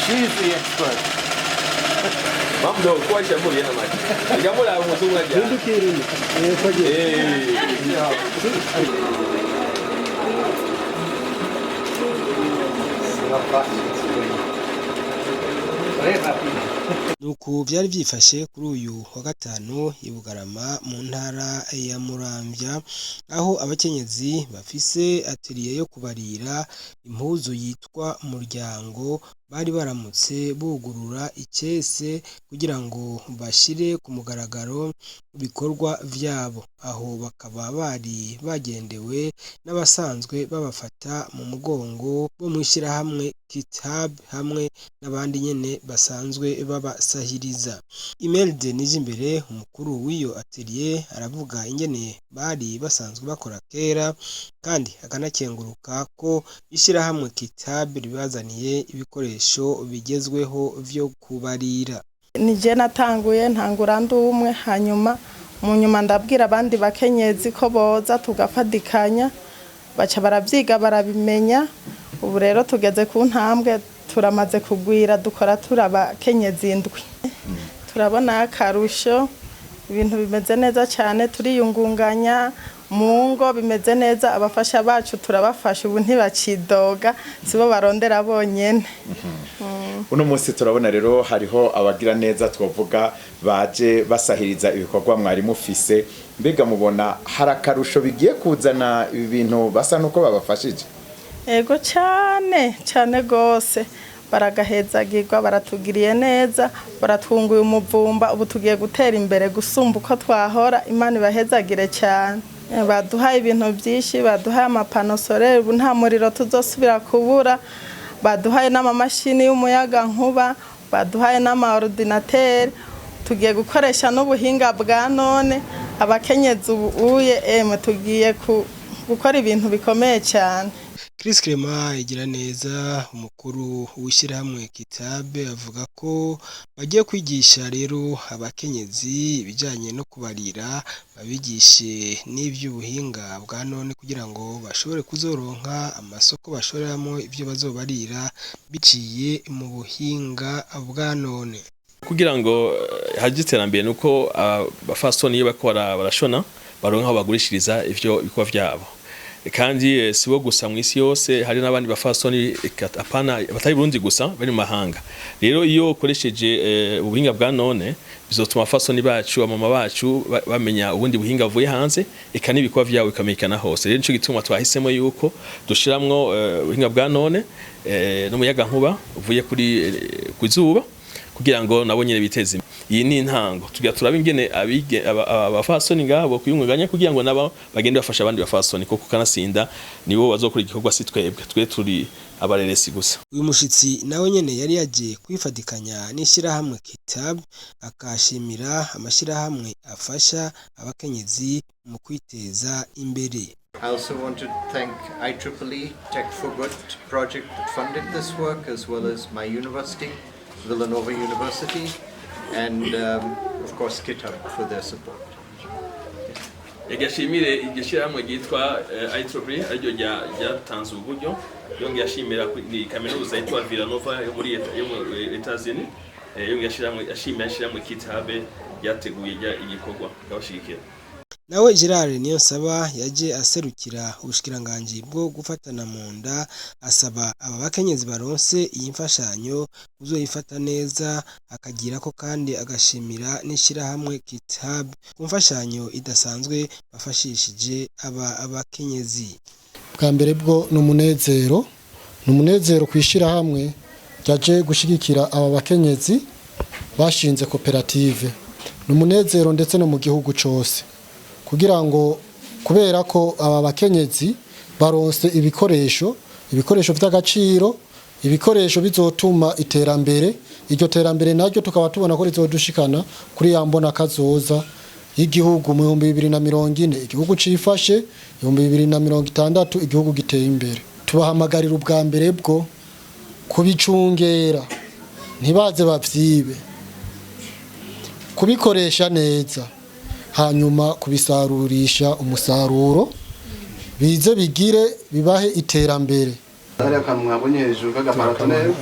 She's the expert. Mamdo kwa shamuri yana maki. Jambo la mzungu aje. Ndukiri. Kwaje. Nuko byari byifashe kuri uyu wa gatanu i Bugarama mu ntara ya Muramvya aho abakenyezi bafise atelier yo kubarira impuzu yitwa Muryango bari baramutse bugurura icese kugira ngo bashire ku mugaragaro ibikorwa vyabo aho bakaba bari bagendewe n'abasanzwe babafata mu mugongo bo mwishira hamwe Kitab hamwe n'abandi nyene basanzwe babasahiriza. Imelda Nijimbere umukuru w'iyo atelier aravuga ingene bari basanzwe bakora kera kandi akanakenguruka ko ishira hamwe Kitab ribazaniye ibikoresho bigezweho vyo kubarira. Nije natanguye ntangura ndumwe hanyuma mu nyuma ndabwira abandi bakenyezi ko boza tugafadikanya baca baravyiga barabimenya. Ubu rero tugeze ku ntambwe turamaze kugwira dukora turabakenyezi indwi. Turabona akarusho ibintu bimeze neza cyane turiyungunganya mu ngo bimeze neza abafasha bacu turabafasha ubu ntibacidoga sibo barondera bonyene. Uno munsi turabona rero hariho abagira neza twovuga baje basahiriza ibikorwa mwari mufise mbega mubona harakarusho bigiye kuzana ibi bintu basa nuko babafashije. Ego cyane gose baragahezagirwa baratugiriye neza baratwunguye umuvumba ubu tugiye gutera imbere gusumba uko twahora Imana ibahezagire cyane. Baduhaye ibintu byinshi baduhaye amapano solaire ubu nta muriro tuzosubira kubura baduhaye n'amamashini y'umuyaga nkuba baduhaye n'amaordinateur tugiye gukoresha n'ubuhinga bwa none abakenyezi ubuye tugiye gukora ibintu bikomeye cyane. Chris Clement igira neza umukuru w'ishyirahamwe Kitabe avuga ko bagiye kwigisha rero abakenyezi ibijyanye no kubarira babigishe n'iby'ubuhinga bwa none kugira ngo bashobore kuzoronka amasoko bashoreramo ibyo bazobarira biciye mu buhinga bwa none. Kugira ngo hajye iterambere nuko abafasoni iyo bakora barashona baronka aho bagurishiriza ivyo bikorwa vyabo. Kandi sibo gusa mu isi yose hari n'abandi bafasoni apana batari Burundi gusa bari mu mahanga. Rero iyo ukoresheje ubuhinga bwa none bizotuma abafasoni bacu amama bacu bamenya ubundi buhinga buvuye hanze eka n'ibikwa vyawe bikamekana hose. Rero nico gituma twahisemo yuko dushiramwo ubuhinga bwa none n'umuyaga nkuba uvuye kuri kuzuba kugira ngo nabo nyine biteze. Iyi ni intango tugira turaba ingene abafasoni ngabo kuyunganya kugira ngo nabo bagende bafasha abandi bafasoni kuko kanasinda nibo bazokora igikorwa si twe turi abareresi gusa. Uyu mushitsi nawe nyene yari yaje kwifadikanya n'ishirahamwe Kitab akashimira amashirahamwe afasha abakenyezi mu kwiteza imbere. I also want to thank IEEE Tech for Good project that funded this work as well as my university, Villanova University, and of course Kitab for their support. Yashimire igishirahamwe gitwa IEEE aryo ryatanze uburyo yonge yashimira ni kaminuza yitwa Villanova yo muri Etats-Unis yonge yashimira Kitab yateguye igikorwa kabashikira. Nawe Gerard Niyonsaba yaje aserukira ubushikiranganje bwo gufatana mu nda asaba aba bakenyezi baronse iyi mfashanyo uzoyifata neza akagira ko kandi agashimira n'ishirahamwe Kitab ku mfashanyo idasanzwe bafashishije abakenyezi. Bwa mbere bwo numunezero kwishira hamwe yaje gushigikira aba bakenyezi bashinze koperative. Numunezero ndetse no mu gihugu cyose. Kugira ngo kubera ko aba bakenyezi baronse ibikoresho by'agaciro ibikoresho bizotuma iterambere iryo terambere naryo tukaba tubona ko rizodushikana kuri yambona kazoza y'igihugu mu 2040 igihugu cifashe 2060 igihugu giteye imbere. Tubahamagarira ubwa mbere bwo kubicungera ntibaze bavyibe kubikoresha neza hanyuma kubisarurisha umusaruro bize bigire bibahe iterambere. Hari akantu mwabonye hejuru k'agaparatoneri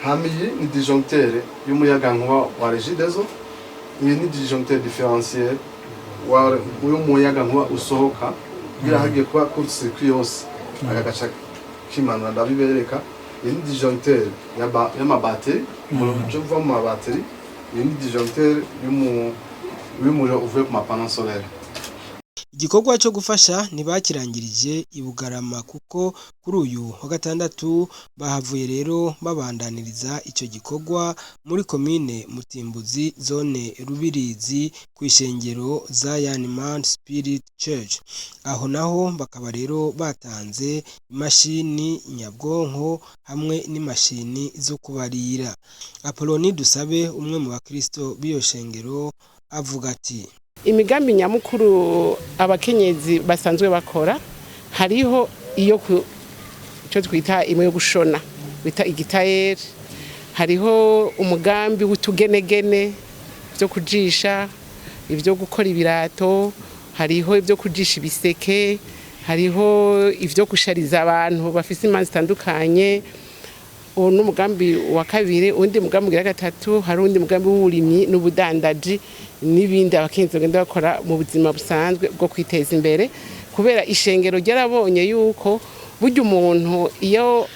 hamiyi ni disjoncteur y'umuyagankuba wa Regideso. Iyi ni disjoncteur différentiel w'umuyagankuba usohoka kugira hagiye kuba court circuit yose agagaca kimanura ndabibereka. Iyi ni disjoncteur y'amabateri umuriro uva mu mabateri. Iyi ni disjoncteur y'umuriro uvuye ku mapano solaire. Igikorwa cyo gufasha ntibakirangirije i Bugarama kuko kuri uyu wa gatandatu bahavuye rero babandaniriza icyo gikorwa muri komine Mutimbuzi zone Rubirizi ku ishengero Zion Man Spirit Church. Aho naho bakaba rero batanze imashini nyabwonko hamwe n'imashini zo kubarira. Apoloni Dusabe umwe mu bakristo b'iyo shengero avuga ati imigambi nyamukuru abakenyezi basanzwe bakora hariho iyo cyo twita imwe yo gushona bita igitayeri, hariho umugambi w'utugenegene byo kujisha, ibyo gukora ibirato, hariho ibyo kujisha ibiseke, hariho ibyo gushariza abantu bafite imanza zitandukanye. Uwo n'umugambi wa kabiri. Undi mugambi wa gatatu hari undi mugambi w'uburimyi n'ubudandaji n'ibindi abakenyezi bagenda bakora mu buzima busanzwe bwo kwiteza imbere, kubera ishengero ryarabonye yuko burya umuntu iyo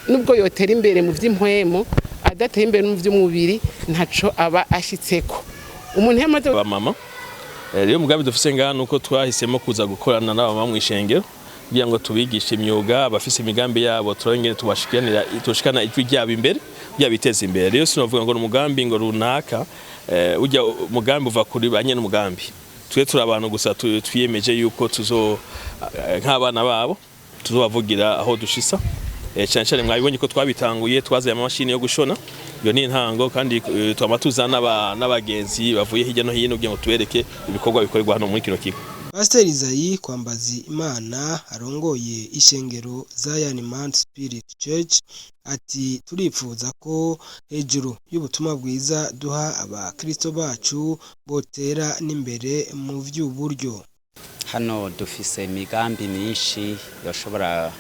nubwo yotera imbere mu by'impwemo adateye imbere mu by'umubiri ntaco aba ashitseko. Umuntu yamaze ba mama rero umugambi dufise ngaha nuko twahisemo kuza gukorana n'abamama mu ishengero kugira ngo tubigishe imyuga abafise imigambi yabo turongere tushikana ijwi ryabo imbere byabiteza imbere. Rero sinovuga ngo umugambi ngo runaka ujya umugambi uva kuri banye n'umugambi. Twe turi abantu gusa twiyemeje yuko tuzo nk'abana babo tuzobavugira aho dushisa. Cyane cyane mwabibonye ko twabitanguye twazaye amamashini yo gushona. Iyo ni intango kandi twamatuzana n'abagenzi bavuye hirya no hino kugira ngo tubereke ibikorwa bikorerwa hano muri kino kigo. Pastor Isayi Kwambazi Imana arongoye ishengero Zion Man Spirit Church ati turifuza ko hejuru y'ubutumwa bwiza duha abakristo bacu botera n'imbere mu by'uburyo. Hano dufise imigambi myinshi yoshobora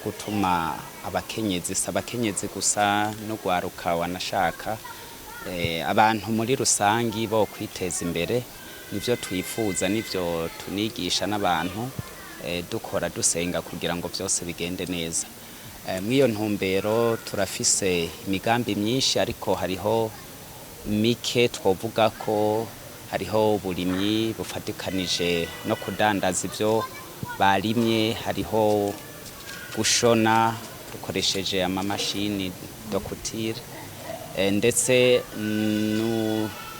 gutuma abakenyezi gusa no gwaruka wanashaka abantu muri rusangi bo kwiteza imbere. Nivyo twifuza nivyo tunigisha n'abantu dukora dusenga kugira ngo byose bigende neza. Mwiyo ntumbero turafise imigambi myinshi ariko hariho mike twovuga ko hariho burimyi bufatikanije no kudandaza ibyo barimye, hariho gushona dukoresheje amamashini dokutire ndetse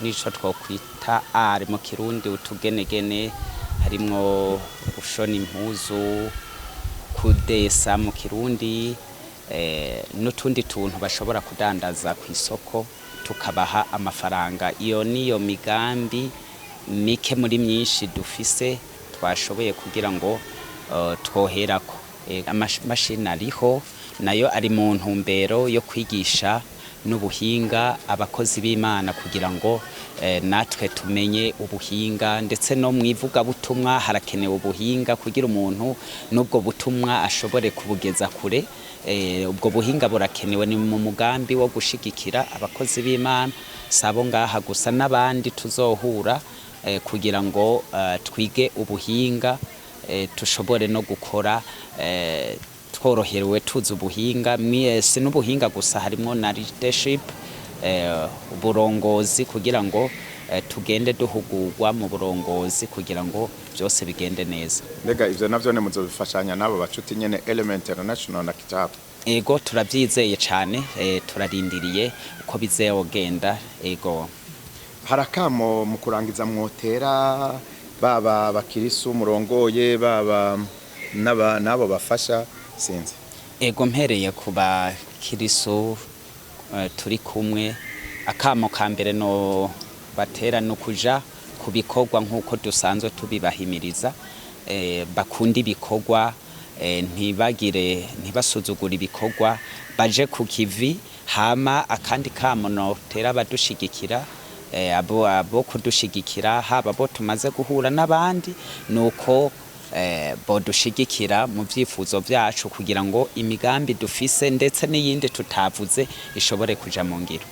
nico twokwita ari mu Kirundi utugenegene, harimo gushona impuzu, kudesa mu Kirundi n'utundi tuntu bashobora kudandaza ku isoko tukabaha amafaranga. Iyo niyo migambi mike muri myinshi dufise twashoboye kugira ngo twoherako. Amamashini ariho nayo ari mu ntumbero yo kwigisha n'ubuhinga abakozi b'Imana kugira ngo natwe tumenye ubuhinga, ndetse no mwivuga butumwa harakenewe ubuhinga kugira umuntu n'ubwo butumwa ashobore kubugeza kure. Ubwo buhinga burakenewe. Ni mu mugambi wo gushigikira abakozi b'Imana sabo ngaha gusa n'abandi tuzohura kugira ngo twige ubuhinga tushobore no gukora tworoherewe tuzi ubuhinga. Mwese n'ubuhinga gusa harimo na leadership uburongozi kugira ngo tugende duhugurwa mu burongozi kugira ngo byose bigende neza. Mbega ivyo navyo ne muzobifashanya nabo bacuti nyene Element International na Kitabu? Ego turabyizeye cyane, turarindiriye uko bizegenda. Ego harakamo mu kurangiza mwotera baba bakirisu murongoye baba nabo bafasha sinzi. Ego mpereye kuba kirisu turi kumwe, akamo ka mbere no batera no kuja kubikorwa nkuko dusanzwe tubibahimiriza, bakunda ibikorwa, ntibasuzugura ibikorwa, baje ku kivi. Hama akandi kamo no tera badushigikira, abo kudushigikira haba bo tumaze guhura n'abandi nuko bodushigikira mu vyifuzo vyacu kugira ngo imigambi dufise ndetse n'iyindi tutavuze ishobore kuja mu ngiro.